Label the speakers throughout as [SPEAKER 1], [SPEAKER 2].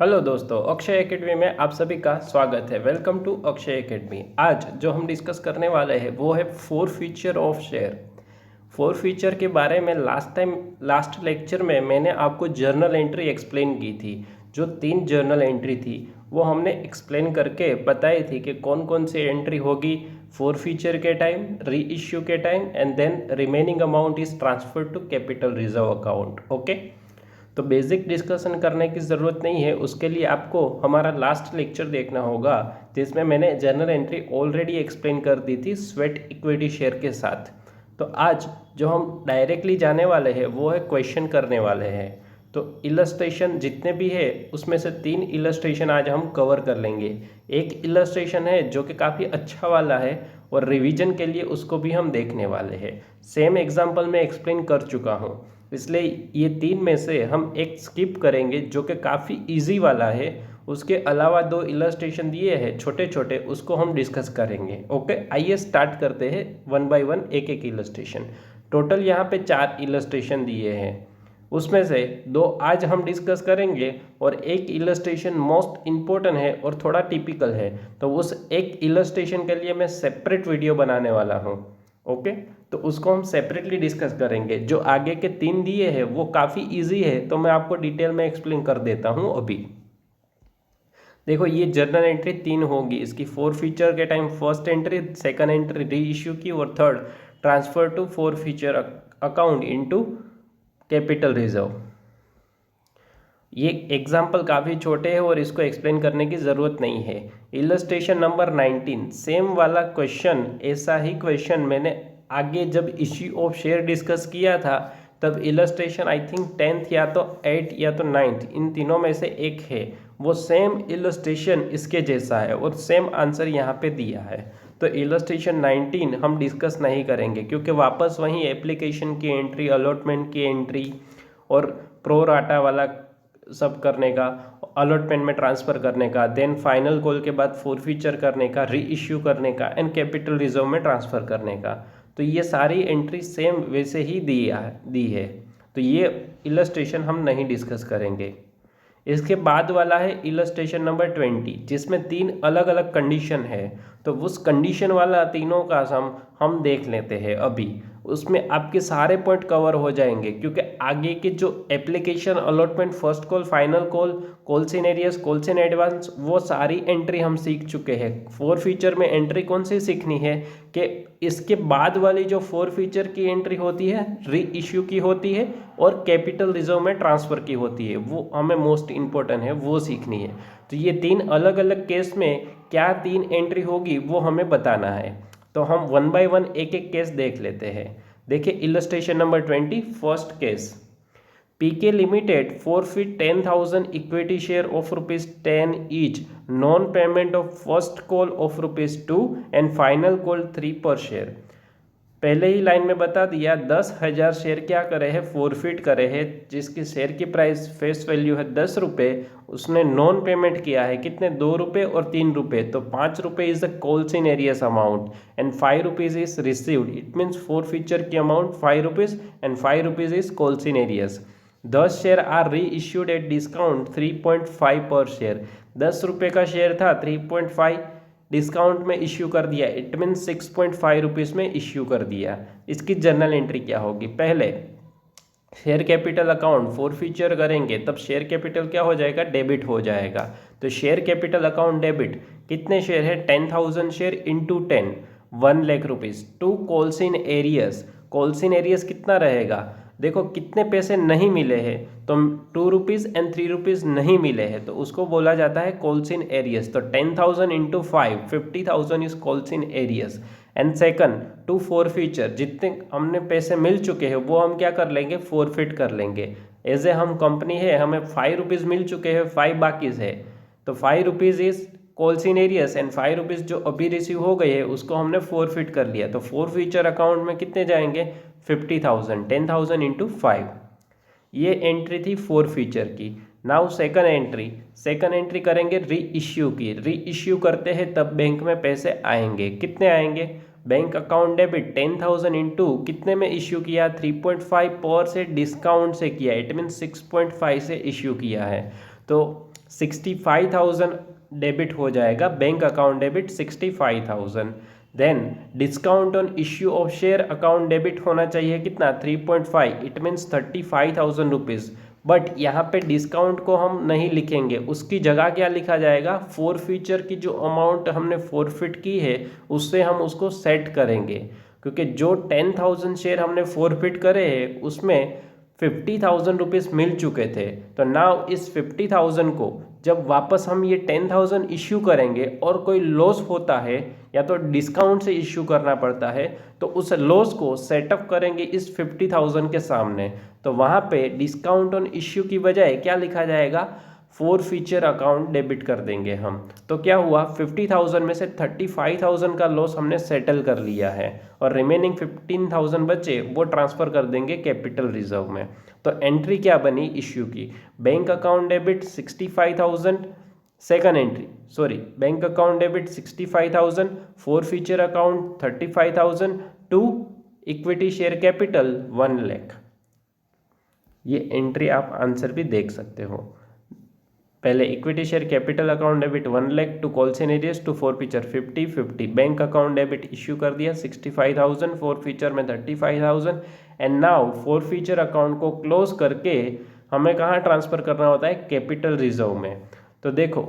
[SPEAKER 1] Hello दोस्तों, Akshay academy में आप सभी का स्वागत है। Welcome to Akshay academy. आज जो हम डिस्कस करने वाले हैं वो है forfeiture of share. Forfeiture के बारे में लास्ट लेक्चर में मैंने आपको जर्नल एंट्री एक्सप्लेन की थी। जो 3 जर्नल एंट्री थी वो हमने एक्सप्लेन करके बताई थी कि कौन कौन सी एंट्री होगी फोर फीचर के टाइम, री इश्यू के time and then remaining amount is transfer to capital reserve account. Okay, तो बेसिक डिस्कशन करने की ज़रूरत नहीं है, उसके लिए आपको हमारा लास्ट लेक्चर देखना होगा जिसमें मैंने जर्नल एंट्री ऑलरेडी एक्सप्लेन कर दी थी स्वेट इक्विटी शेयर के साथ। तो आज जो हम डायरेक्टली जाने वाले हैं वो है क्वेश्चन करने वाले हैं। तो इलस्ट्रेशन जितने भी है उसमें से 3 इलस्ट्रेशन आज हम कवर कर लेंगे। एक इलस्ट्रेशन है जो कि काफ़ी अच्छा वाला है और रिवीजन के लिए उसको भी हम देखने वाले हैं। सेम एग्जाम्पल मैं एक्सप्लेन कर चुका हूँ, इसलिए ये 3 में से हम एक स्किप करेंगे जो कि काफ़ी इजी वाला है। उसके अलावा 2 इलस्ट्रेशन दिए हैं छोटे छोटे, उसको हम डिस्कस करेंगे। ओके, आइए स्टार्ट करते हैं वन बाय वन एक एक इलस्ट्रेशन। टोटल यहाँ पे 4 इलस्ट्रेशन दिए हैं, उसमें से 2 आज हम डिस्कस करेंगे और एक इलस्ट्रेशन मोस्ट इम्पोर्टेंट है और थोड़ा टिपिकल है, तो उस एक इलस्ट्रेशन के लिए मैं सेपरेट वीडियो बनाने वाला हूँ। ओके, तो उसको हम सेपरेटली डिस्कस करेंगे। जो आगे के 3 दिए हैं वो काफ़ी इजी है, तो मैं आपको डिटेल में एक्सप्लेन कर देता हूँ अभी। देखो, ये जर्नल एंट्री 3 होगी इसकी। फोर फीचर के time first entry, second entry reissue की और third transfer to forfeiture account into capital reserve. ये एग्जाम्पल काफ़ी छोटे हैं और इसको एक्सप्लेन करने की ज़रूरत नहीं है। इलस्ट्रेशन नंबर 19 सेम वाला क्वेश्चन, ऐसा ही क्वेश्चन मैंने आगे जब इश्यू ऑफ शेयर डिस्कस किया था तब इलस्ट्रेशन आई थिंक 10th या तो 8th या तो 9th, इन तीनों में से एक है। वो सेम इलस्ट्रेशन इसके जैसा है और सेम आंसर यहाँ पे दिया है। तो इलस्ट्रेशन 19 हम डिस्कस नहीं करेंगे क्योंकि वापस वहीं एप्लीकेशन की एंट्री, अलॉटमेंट की एंट्री और प्रो राटा वाला सब करने का, अलॉटमेंट में ट्रांसफ़र करने का, देन फाइनल कॉल के बाद फॉरफीचर करने का, री इश्यू करने का एंड कैपिटल रिजर्व में ट्रांसफ़र करने का। तो ये सारी एंट्री सेम वैसे ही दी है, तो ये इलस्ट्रेशन हम नहीं डिस्कस करेंगे। इसके बाद वाला है इलस्ट्रेशन नंबर 20 जिसमें 3 अलग अलग कंडीशन है। तो उस कंडीशन वाला तीनों का सम हम देख लेते हैं अभी। उसमें आपके सारे पॉइंट कवर हो जाएंगे क्योंकि आगे के जो application, allotment, first call, final call, calls in arrears, calls in advance, वो सारी एंट्री हम सीख चुके हैं। फोर फीचर में एंट्री कौन सी सीखनी है कि इसके बाद वाली जो फोर फीचर की एंट्री होती है री इश्यू की होती है और कैपिटल रिजर्व में ट्रांसफ़र की होती है, वो हमें मोस्ट इम्पोर्टेंट है, वो सीखनी है। तो ये 3 अलग अलग केस में क्या 3 एंट्री होगी वो हमें बताना है। तो हम वन बाय वन एक एक केस देख लेते हैं। देखिए illustration number 20 first case. PK limited forfeit 10,000 equity share of ₹10 each, non payment of first call of ₹2 and final call 3 पर शेयर। पहले ही लाइन में बता दिया 10,000 शेयर क्या करे है, फोरफिट करे है, जिसकी शेयर की प्राइस फेस वैल्यू है 10 रुपये। उसने नॉन पेमेंट किया है कितने, 2 रुपये और 3 रुपये, तो 5 रुपये is the calls in arrears amount and 5 rupees is received. It means forfeiture की amount 5 rupees and 5 rupees is calls in arrears. 10 share are reissued at discount 3.5 per share. 10 रुपये का शेयर था, 3.5 discount में issue कर दिया, it mean 6.5 rupees में issue कर दिया। इसकी जर्नल एंट्री क्या होगी, पहले share capital account four feature करेंगे तब शेयर कैपिटल क्या हो जाएगा, डेबिट हो जाएगा। तो शेयर कैपिटल अकाउंट डेबिट, कितने शेयर है, 10,000 share into 10, 1 lakh rupees to calls in arrears. Calls in arrears कितना रहेगा, देखो कितने पैसे नहीं मिले हैं, तो 2 रुपीज़ एंड 3 रुपीज़ नहीं मिले हैं, तो उसको बोला जाता है कॉल्स इन एरियस। तो 10,000 into 5, 50,000 is calls in arrears. And second to forfeiture, जितने हमने पैसे मिल चुके हैं वो हम क्या कर लेंगे, फोरफिट कर लेंगे। एज ए हम कंपनी है, हमें 5 रुपीज़ मिल चुके हैं, 5 बाकी है, तो 5 rupees is calls in arrears and 5 rupees जो अभी रिसीव हो गए हैं उसको हमने फोरफिट कर लिया। तो फोर फीचर अकाउंट में कितने जाएंगे, 50,000, 10,000 इंटू 5। ये एंट्री थी फोर फीचर की। नाउ सेकंड एंट्री करेंगे री इश्यू की। री इश्यू करते हैं तब बैंक में पैसे आएंगे, कितने आएंगे, बैंक अकाउंट डेबिट 10,000 इंटू कितने में इश्यू किया, 3.5 पर से डिस्काउंट से किया, इट मीन 6.5 से इश्यू किया है। तो 65,000 डेबिट हो जाएगा, bank account debit 65,000। Then discount on issue of share account debit होना चाहिए कितना 3.5, इट मीन्स 35,000 रुपीज़। बट यहाँ पे डिस्काउंट को हम नहीं लिखेंगे, उसकी जगह क्या लिखा जाएगा, फोर फीचर की जो अमाउंट हमने फोरफिट की है उससे हम उसको सेट करेंगे, क्योंकि जो 10,000 शेयर हमने फोरफिट करे हैं उसमें 50,000 रुपीज़ मिल चुके थे। तो नाउ इस 50,000 को जब वापस हम ये 10,000 इश्यू करेंगे और कोई लॉस होता है या तो डिस्काउंट से इश्यू करना पड़ता है, तो उस लॉस को सेटअप करेंगे इस 50,000 के सामने। तो वहाँ पे डिस्काउंट ऑन इश्यू की बजाय क्या लिखा जाएगा, फोर फीचर अकाउंट डेबिट कर देंगे हम। तो क्या हुआ, 50,000 में से 35,000 का लॉस हमने सेटल कर लिया है और रिमेनिंग 15,000 बचे वो ट्रांसफ़र कर देंगे कैपिटल रिजर्व में। तो एंट्री क्या बनी इश्यू की, bank account debit 65,000, second entry bank account debit 65,000, forfeiture account 35,000 to equity share capital 1 lakh. ये एंट्री आप आंसर भी देख सकते हो। पहले equity share capital account debit 1 lakh to calls in arrears to forfeiture 50 bank account debit issue कर दिया 65,000, forfeiture में 35,000। And now forfeiture account को क्लोज करके हमें कहाँ ट्रांसफ़र करना होता है, कैपिटल रिजर्व में। तो देखो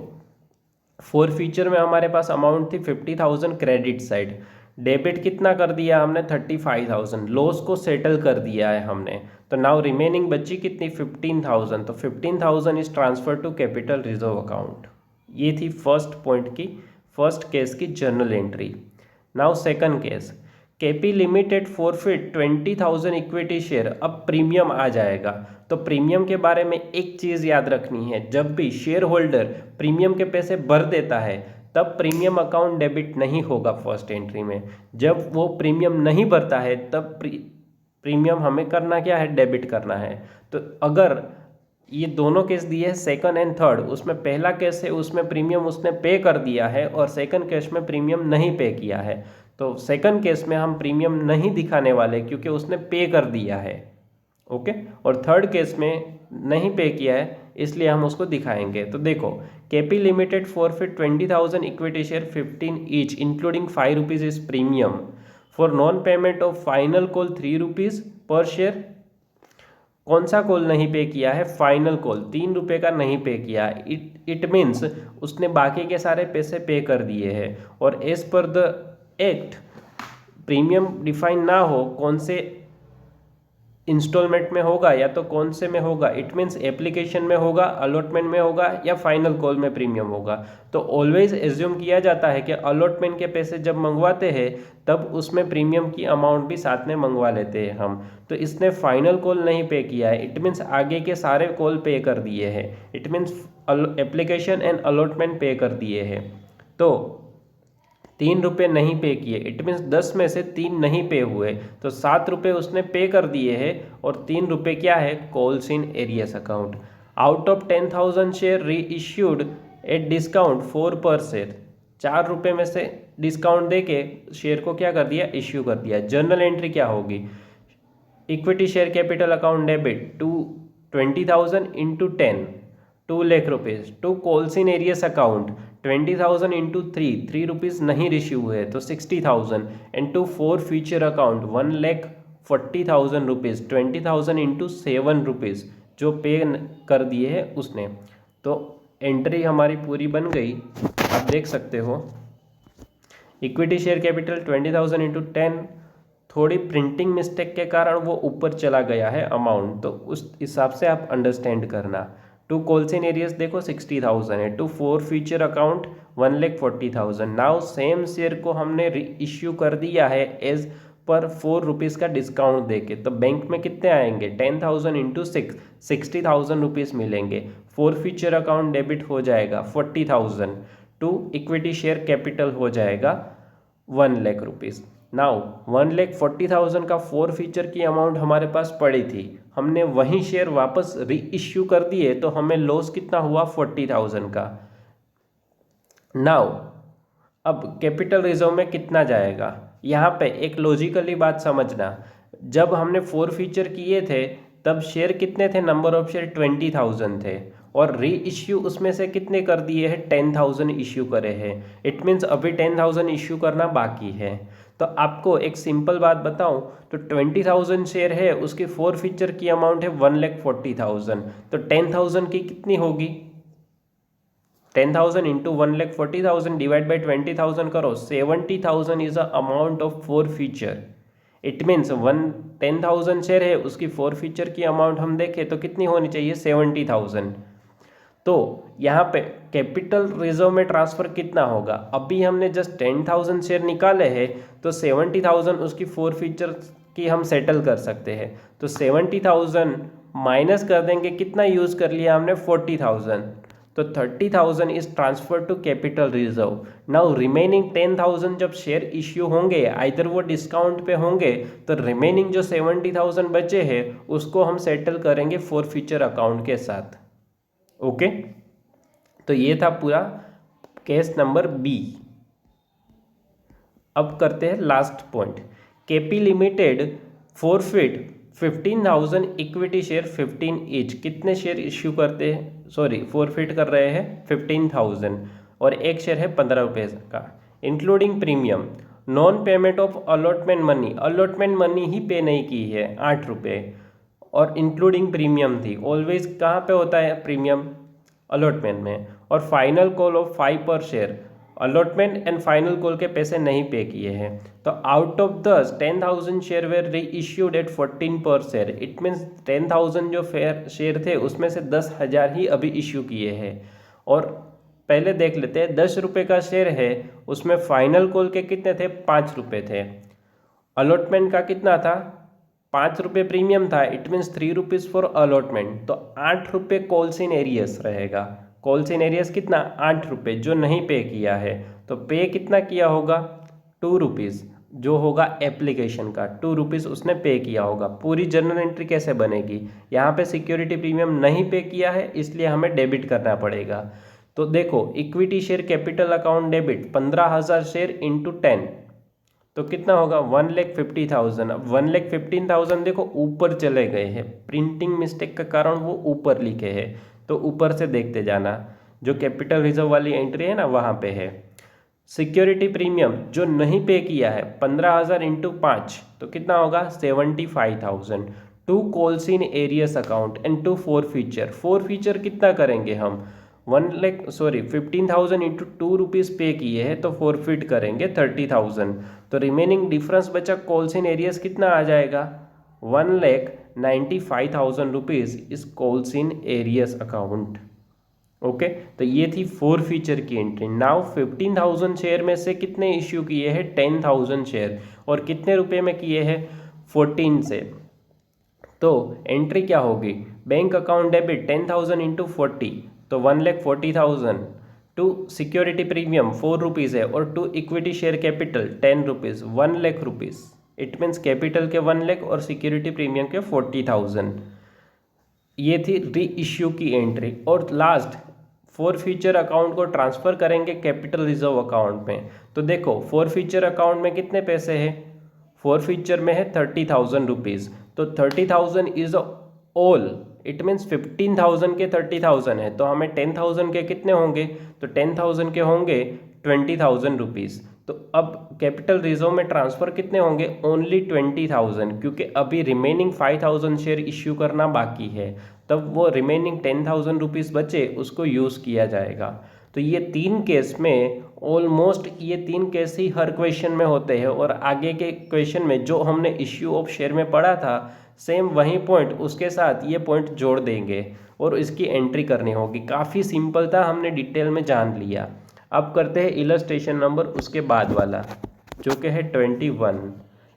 [SPEAKER 1] फोर फीचर में हमारे पास अमाउंट थी 50,000 क्रेडिट साइड, डेबिट कितना कर दिया हमने 35,000, लॉस को सेटल कर दिया है हमने। तो नाउ रिमेनिंग बची कितनी 15,000, तो 15,000 is transfer to capital reserve account. ये थी फर्स्ट केस की journal entry. Now second case, KP limited forfeit 20,000 equity share, अब प्रीमियम आ जाएगा। तो प्रीमियम के बारे में एक चीज़ याद रखनी है, जब भी शेयर होल्डर प्रीमियम के पैसे भर देता है तब प्रीमियम अकाउंट डेबिट नहीं होगा फर्स्ट एंट्री में। जब वो प्रीमियम नहीं भरता है तब प्रीमियम हमें करना क्या है, डेबिट करना है। तो अगर ये दोनों केस दिए हैं सेकंड एंड थर्ड, उसमें पहला केस है उसमें प्रीमियम उसने पे कर दिया है और सेकंड केस में प्रीमियम नहीं पे किया है। तो सेकंड केस में हम प्रीमियम नहीं दिखाने वाले क्योंकि उसने पे कर दिया है, ओके। और थर्ड केस में नहीं पे किया है इसलिए हम उसको दिखाएंगे। तो देखो KP limited forfeit 20,000 equity share 15 each including 5 rupees is premium for non payment of final call 3 rupees पर शेयर। कौन सा कॉल नहीं पे किया है, फाइनल कॉल 3 रुपये का नहीं पे किया। इट मीन्स उसने बाकी के सारे पैसे पे कर दिए हैं। और as per the act premium define ना हो कौन से इंस्टॉलमेंट में होगा या तो कौन से में होगा, इट मीन्स एप्लीकेशन में होगा, अलॉटमेंट में होगा या फाइनल कॉल में प्रीमियम होगा। तो ऑलवेज एज्यूम किया जाता है कि अलॉटमेंट के पैसे जब मंगवाते हैं तब उसमें प्रीमियम की अमाउंट भी साथ में मंगवा लेते हैं हम। तो इसने फाइनल कॉल नहीं पे किया है, इट मीन्स आगे के सारे कॉल पे कर दिए हैं, it means application and allotment पे कर दिए हैं। तो 3 रुपये नहीं पे किए, इट मीन्स 10 में से 3 नहीं पे हुए, तो 7 रुपये उसने पे कर दिए हैं और 3 रुपये क्या है, calls in arrears account. Out of 10,000 share री इश्यूड एट डिस्काउंट 4 पर शेयर, 4 रुपये में से डिस्काउंट दे के शेयर को क्या कर दिया, इश्यू कर दिया। जर्नल एंट्री क्या होगी, equity share capital account debit to 20,000 into 10 2 lakh rupees to calls in arrears account 20,000 into 3 rupees नहीं रिसीव हुए तो 60,000 and to forfeiture account 1,40,000 rupees 20,000 into 7 rupees जो पे कर दिए है उसने। तो एंट्री हमारी पूरी बन गई, आप देख सकते हो। इक्विटी शेयर कैपिटल 20,000 इंटू 10, थोड़ी प्रिंटिंग मिस्टेक के कारण वो ऊपर चला गया है अमाउंट, तो उस हिसाब से आप अंडरस्टैंड करना। टू कॉल्स इन एरियस देखो 60,000 है, to forfeiture account 1,40,000। Now same share को हमने इश्यू कर दिया है एज पर 4 रुपीज़ का डिस्काउंट देके, तो बैंक में कितने आएंगे, 10,000 इंटू 6 60,000 रुपीज़ मिलेंगे। फोर फ्यूचर अकाउंट डेबिट हो जाएगा 40,000 टू इक्विटी शेयर कैपिटल हो जाएगा 1 लाख रुपीज़। नाउ 1,40,000 का फोर फीचर की अमाउंट हमारे पास पड़ी थी, हमने वही शेयर वापस री इश्यू कर दिए तो हमें लॉस कितना हुआ 40,000 का। नाउ अब कैपिटल रिजर्व में कितना जाएगा, यहाँ पे एक लॉजिकली बात समझना। जब हमने फोर फीचर किए थे तब शेयर कितने थे, नंबर ऑफ शेयर 20,000 थे, और री इश्यू उसमें से कितने कर दिए हैं, 10,000 इश्यू करे हैं। इट मीन्स अभी 10,000 इश्यू करना बाकी है। तो आपको एक सिंपल बात बताऊं तो 20,000 शेयर है, उसकी फोर फीचर की अमाउंट है 1,40,000, तो 10,000 की कितनी होगी, 10,000 इंटू 1,40,000 डिवाइड बाई 20,000 करो, 70,000 is a amount of four feature. It means 10,000 share है, उसकी फोर फीचर की अमाउंट हम देखें तो कितनी होनी चाहिए, 70,000। तो यहाँ पे कैपिटल रिजर्व में ट्रांसफर कितना होगा, अभी हमने जस्ट 10,000 शेयर निकाले हैं, तो 70,000 उसकी फोर फीचर की हम सेटल कर सकते हैं। तो 70,000 माइनस कर देंगे, कितना यूज कर लिया हमने, 40,000, तो 30,000 is transfer to capital reserve. Now remaining 10,000 जब शेयर इश्यू होंगे, आइदर वो डिस्काउंट पे होंगे, तो रिमेनिंग जो 70,000 बचे हैं उसको हम सेटल करेंगे फोर फीचर अकाउंट के साथ। ओके, तो ये था पूरा केस नंबर बी। अब करते हैं last point. KP limited forfeit 15,000 equity share 15 each. कितने शेयर इश्यू करते हैं, सॉरी फॉरफिट कर रहे हैं 15,000, और एक शेयर है 15 रुपये का, including premium. Non payment of allotment money, allotment money ही पे नहीं की है 8 रुपये, और इंक्लूडिंग प्रीमियम थी। ऑलवेज कहाँ पे होता है प्रीमियम, अलॉटमेंट में। और फाइनल कॉल ऑफ 5 पर share, allotment and final call के पैसे नहीं पे किए हैं। तो out of the 10,000 share were reissued at 14 पर शेयर। इट मीन्स 10,000 जो शेयर थे उसमें से 10,000 ही अभी इश्यू किए हैं। और पहले देख लेते हैं, 10 रुपये का शेयर है, उसमें फाइनल कॉल के कितने थे, 5 रुपये थे। अलॉटमेंट का कितना था, 5 रुपये प्रीमियम था, it means 3 rupees for allotment, तो 8 रुपये कॉल्स इन एरियस रहेगा। कॉल्स इन एरियस कितना, 8 रुपये जो नहीं पे किया है, तो पे कितना किया होगा, 2 रुपीज़ जो होगा एप्लीकेशन का, 2 रुपीज़ उसने पे किया होगा। पूरी जर्नल एंट्री कैसे बनेगी, यहाँ पे सिक्योरिटी प्रीमियम नहीं पे किया है इसलिए हमें डेबिट करना पड़ेगा। तो देखो, equity share capital account debit 15,000 share into 10, तो कितना होगा 1,50,000। अब 1,15,000 देखो ऊपर चले गए हैं, प्रिंटिंग मिस्टेक के कारण वो ऊपर लिखे हैं, तो ऊपर से देखते जाना, जो कैपिटल रिजर्व वाली एंट्री है ना वहाँ पे है। सिक्योरिटी प्रीमियम जो नहीं पे किया है 15,000 इंटू 5, तो कितना होगा 75,000। To calls in arrears account and to forfeiture. Forfeiture कितना करेंगे हम, 15,000 इंटू 2 रुपीज़ पे किए हैं, तो फॉरफिट करेंगे 30,000। तो रिमेनिंग डिफरेंस बचा कॉल्स इन एरियस कितना आ जाएगा, 1,95,000 रुपीज़ इस calls in arrears account. Okay, तो ये थी फोर फीचर की एंट्री। नाउ 15,000 शेयर में से कितने इश्यू किए हैं, 10,000 शेयर, और कितने रुपए में किए हैं, 14 से। तो एंट्री क्या होगी, बैंक अकाउंट डेबिट 10,000 इंटू 40, तो 1,40,000, टू सिक्योरिटी प्रीमियम 4 रुपीज़ है, और to equity share capital 10 rupees, 1,00,000 rupees. It means capital के 1,00,000 और सिक्योरिटी प्रीमियम के 40,000। ये थी री इश्यू की एंट्री। और लास्ट फोर फीचर अकाउंट को ट्रांसफ़र करेंगे कैपिटल रिजर्व अकाउंट में। तो देखो फोर फीचर अकाउंट में कितने पैसे हैं, फोर फीचर में है 30,000 रुपीज़, तो 30,000 इज ऑल, इट मीन्स 15,000 के 30,000 है, तो हमें 10,000 के कितने होंगे, तो 10,000 के होंगे 20,000 रुपीज़। तो अब कैपिटल रिजर्व में ट्रांसफ़र कितने होंगे, ओनली 20,000, क्योंकि अभी रिमेनिंग 5,000 शेयर इश्यू करना बाकी है, तब वो रिमेनिंग 10,000 रुपीज़ बचे उसको यूज़ किया जाएगा। तो ये तीन केस में ऑलमोस्ट, ये तीन केस ही हर क्वेश्चन में होते हैं, और आगे के क्वेश्चन में जो हमने इश्यू ऑफ शेयर में पढ़ा था सेम वही पॉइंट उसके साथ ये पॉइंट जोड़ देंगे और इसकी एंट्री करनी होगी। काफ़ी सिंपल था, हमने डिटेल में जान लिया। अब करते हैं इलस्ट्रेशन नंबर उसके बाद वाला, जो कि है 21,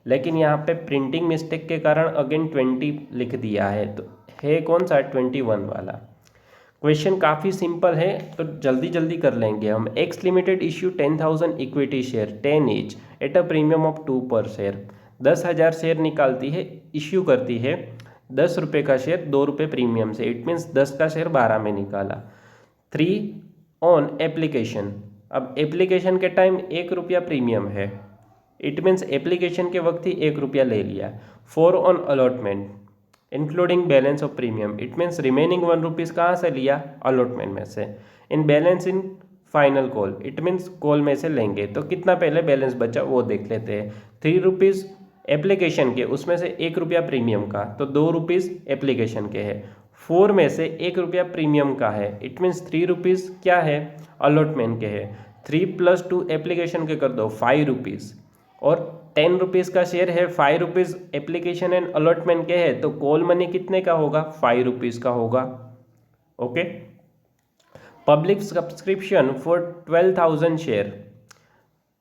[SPEAKER 1] लेकिन यहाँ पे प्रिंटिंग मिस्टेक के कारण अगेन 20 लिख दिया है, तो है कौन सा, 21 वाला। क्वेश्चन काफ़ी सिंपल है, तो जल्दी जल्दी कर लेंगे हम। X limited issue 10,000 equity share 10 each at a premium of 2 पर शेयर। 10,000 शेयर निकालती है, इश्यू करती है 10 रुपये का शेयर 2 रुपये प्रीमियम से, इट मीन्स 10 का शेयर 12 में निकाला। 3 ऑन एप्लीकेशन, अब एप्लीकेशन के टाइम 1 रुपया प्रीमियम है, इट मीन्स एप्लीकेशन के वक्त ही 1 रुपया ले लिया। 4 on allotment, including balance of premium. It means remaining 1 rupees कहाँ से लिया, अलॉटमेंट में से। In balance in final call, it means call में से लेंगे। तो कितना पहले बैलेंस बचा वो देख लेते हैं। 3 रुपीज़ एप्लीकेशन के, उसमें से 1 रुपया प्रीमियम का, तो 2 रुपीज़ एप्लीकेशन के है। 4 में से 1 रुपया प्रीमियम का है, इट मीन्स 3 रुपीज़ क्या है, अलॉटमेंट के है। 3 + 2 एप्लीकेशन के कर दो 5 रुपीज़, और 10 रुपीज़ का शेयर है, 5 रुपीज़ एप्लीकेशन एंड अलॉटमेंट के है, तो कॉल मनी कितने का होगा, 5 रुपीज़ का होगा। Okay. Public subscription for 12,000 share,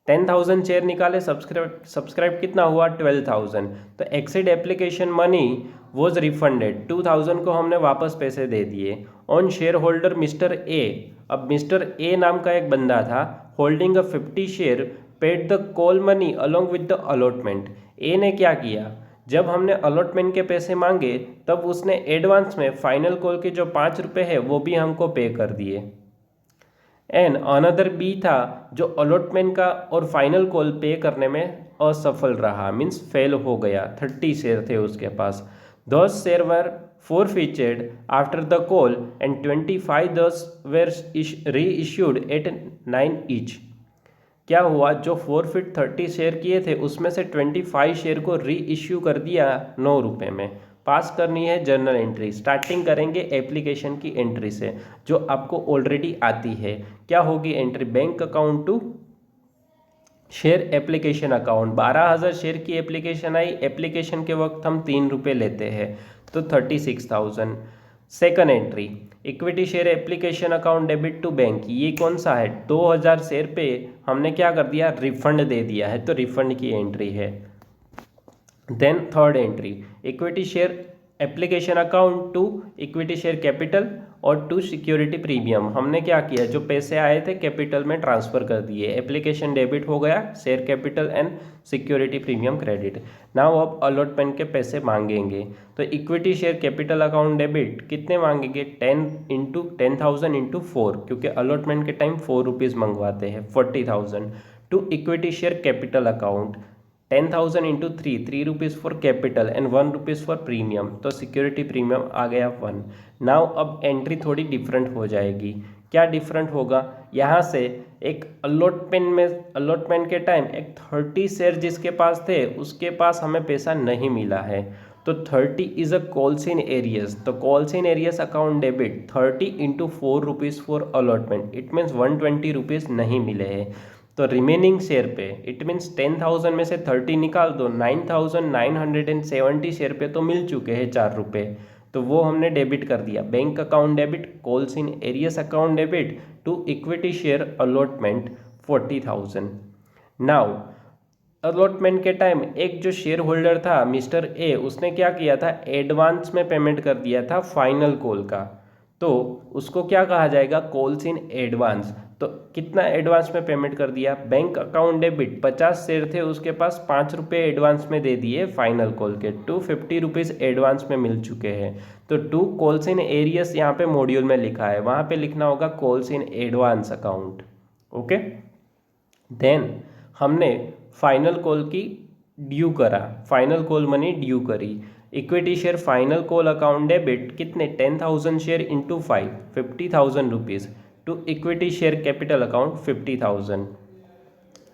[SPEAKER 1] 10,000 share निकाले, सब्सक्राइब कितना हुआ, 12,000। तो exceed application money was refunded, 2,000 को हमने वापस पैसे दे दिए। On share holder mister A, अब मिस्टर ए नाम का एक बंदा था, holding a 50 share, paid the call money along with the allotment. A ने क्या किया, जब हमने अलॉटमेंट के पैसे मांगे तब उसने एडवांस में फाइनल कॉल के जो 5 रुपये है वो भी हमको पे कर दिए। एंड अनदर बी था जो अलॉटमेंट का और फाइनल कॉल पे करने में असफल रहा, मीन्स फेल हो गया। 30 शेयर थे उसके पास। 10 share were forfeited after the call and 25 thus were reissued at 9 each। क्या हुआ, जो फोरफिट 30 शेयर किए थे उसमें से 25 शेयर को री इश्यू कर दिया 9 रुपये में। पास करनी है जर्नल एंट्री। स्टार्टिंग करेंगे एप्लीकेशन की एंट्री से जो आपको ऑलरेडी आती है। क्या होगी entry, bank account to share application account. 12,000 share की एप्लीकेशन आई, एप्लीकेशन के वक्त हम 3 रुपये लेते हैं, तो 36,000। Second entry, equity share application account debit to bank, ये कौन सा है, 2,000 शेयर पे हमने क्या कर दिया, रिफंड दे दिया है, तो रिफंड की एंट्री है। Then third entry, equity share application account to equity share capital और टू सिक्योरिटी प्रीमियम। हमने क्या किया, जो पैसे आए थे कैपिटल में ट्रांसफ़र कर दिए, एप्लीकेशन डेबिट हो गया, share capital and security premium credit. Now अब अलॉटमेंट के पैसे मांगेंगे, तो equity share capital account debit कितने मांगेंगे, 10,000 इंटू 4, क्योंकि अलॉटमेंट के टाइम 4 रुपीज़ मंगवाते हैं, 40,000 to equity share capital account 10,000 into 3 rupees for capital and 1 rupees for premium, तो सिक्योरिटी प्रीमियम आ गया 1। नाउ अब एंट्री थोड़ी डिफरेंट हो जाएगी। क्या डिफरेंट होगा, यहाँ से एक अलॉटमेंट के टाइम एक 30 शेयर जिसके पास थे उसके पास हमें पैसा नहीं मिला है, तो 30 is a calls in arrears, तो calls in arrears account debit 30 into 4 rupees for allotment, it means 120 rupees नहीं मिले हैं। तो रिमेनिंग शेयर पे इट मीन्स 10,000 में से 30 निकाल दो, 9,970 शेयर पे तो मिल चुके हैं 4 रुपये, तो वो हमने डेबिट कर दिया। Bank account debit, calls in arrears account debit to equity share allotment 40,000। Now allotment के टाइम एक जो शेयर होल्डर था मिस्टर ए, उसने क्या किया था, एडवांस में पेमेंट कर दिया था फाइनल कॉल का, तो उसको क्या कहा जाएगा, कॉल्स इन एडवांस। तो कितना एडवांस में पेमेंट कर दिया, बैंक अकाउंट डेबिट 50 शेयर थे उसके पास, 5 रुपये एडवांस में दे दिए फाइनल कॉल के, 250 रुपीज़ एडवांस में मिल चुके हैं। तो टू कॉल्स इन एरियस यहाँ पे मॉड्यूल में लिखा है, वहाँ पे लिखना होगा calls in advance account. Okay. Then हमने फाइनल कॉल की ड्यू करा, फाइनल कॉल मनी ड्यू करी। Equity share final call account debit कितने, 10,000 share into 5, 50,000 rupees to equity share capital account 50,000।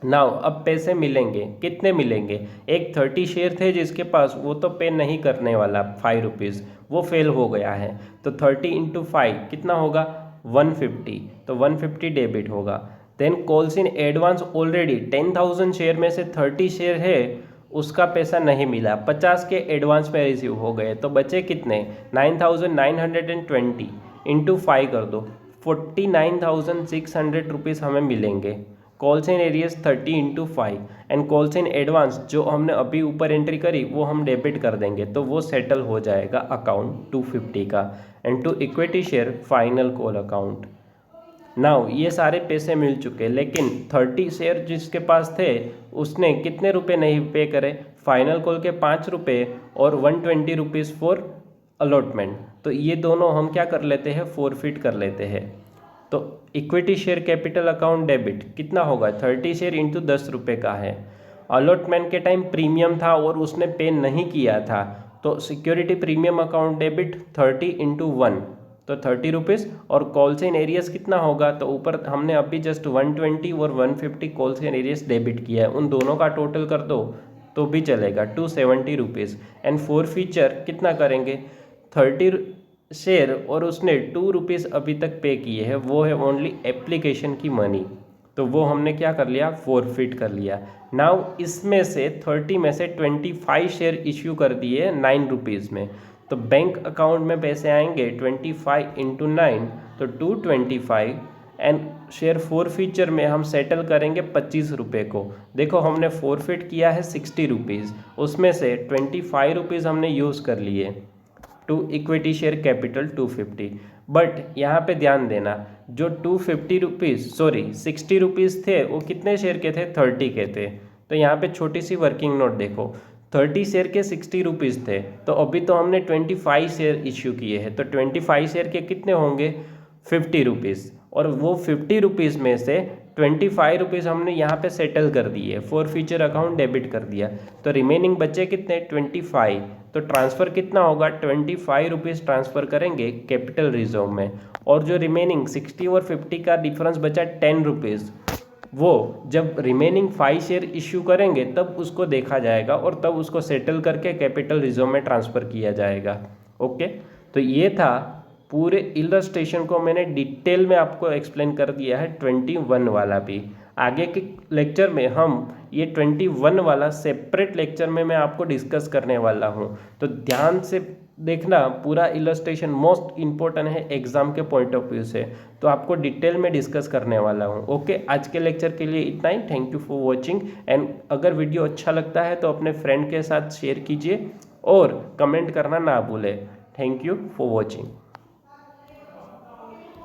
[SPEAKER 1] Now अब पैसे मिलेंगे, कितने मिलेंगे, एक 30 शेयर थे जिसके पास, वो तो पे नहीं करने वाला 5 रुपीज़, वो फेल हो गया है, तो 30 इंटू 5 कितना होगा, 150, तो 150 डेबिट होगा। Then calls in advance already 10,000 share में से 30 शेयर है उसका पैसा नहीं मिला, 50 के एडवांस में रिसीव हो गए, तो बचे कितने, 9,920 इंटू 5 कर दो, 49,600 रुपीज़ हमें मिलेंगे। Calls in areas 30 into 5 and calls in advance जो हमने अभी ऊपर एंट्री करी वो हम डेबिट कर देंगे, तो वो सेटल हो जाएगा अकाउंट 250 का and to equity share final call account. Now ये सारे पैसे मिल चुके, लेकिन 30 शेयर जिसके पास थे उसने कितने रुपए नहीं पे करे, फाइनल कॉल के 5 रुपये और 120 रुपीज़ फॉर अलॉटमेंट, तो ये दोनों हम क्या कर लेते हैं, फोरफिट कर लेते हैं। तो equity share capital account debit कितना होगा, 30 शेयर इंटू 10 रुपये का है। अलॉटमेंट के टाइम प्रीमियम था और उसने पे नहीं किया था, तो security premium account debit 30 into 1 तो 30 रुपीज़, और कॉल्स इन एरियस कितना होगा, तो ऊपर हमने अभी जस्ट 120 और 150 कॉल्स इन एरियस डेबिट किया है, उन दोनों का टोटल कर दो तो भी चलेगा 270 रुपीज़। एंड फोर फीचर कितना करेंगे, 30 शेयर और उसने 2 रुपीज़ अभी तक पे किए हैं, वो है ओनली एप्लीकेशन की मनी, तो वो हमने क्या कर लिया, फोरफिट कर लिया। नाउ इसमें से 30 में से 25 शेयर इश्यू कर दिए 9 रुपीज़ में, तो बैंक अकाउंट में पैसे आएंगे 25 इंटू 9 तो 225, एंड शेयर फोर फीचर में हम सेटल करेंगे 25 रुपये को। देखो हमने फोरफिट किया है 60 रुपीज़, उसमें से 25 रुपीज़ हमने यूज़ कर लिए to equity share capital 250। But यहाँ पे ध्यान देना, जो 250 रुपीज़ 60 रुपीज़ थे वो कितने शेयर के थे, 30 के थे। तो यहाँ पे छोटी सी वर्किंग नोट देखो, 30 शेयर के 60 रुपीज़ थे, तो अभी तो हमने 25 शेयर इश्यू किए हैं, तो 25 शेयर के कितने होंगे, 50 रुपीज़, और वो 50 रुपीज़ में से 25 रुपीज़ हमने यहाँ पे सेटल कर दिए, फोर फीचर अकाउंट डेबिट कर दिया, तो रिमेनिंग बचे कितने, 25। तो ट्रांसफ़र कितना होगा, 25 रुपीज़ ट्रांसफ़र करेंगे कैपिटल रिजर्व में, और जो रिमेनिंग 60 और 50 का डिफरेंस बचा 10 रुपीज़, वो जब रिमेनिंग 5 शेयर इश्यू करेंगे तब उसको देखा जाएगा, और तब उसको सेटल करके कैपिटल रिजर्व में ट्रांसफ़र किया जाएगा। ओके, तो ये था पूरे इलस्ट्रेशन को मैंने डिटेल में आपको एक्सप्लेन कर दिया है, 21 वाला भी। आगे के लेक्चर में हम ये 21 वाला सेपरेट लेक्चर में मैं आपको डिस्कस करने वाला हूँ, तो ध्यान से देखना, पूरा इलस्ट्रेशन मोस्ट इम्पोर्टेंट है एग्जाम के पॉइंट ऑफ व्यू से, तो आपको डिटेल में डिस्कस करने वाला हूँ। ओके, आज के लेक्चर के लिए इतना ही। Thank you for watching, and अगर वीडियो अच्छा लगता है तो अपने फ्रेंड के साथ शेयर कीजिए और कमेंट करना ना भूलें। Thank you for watching.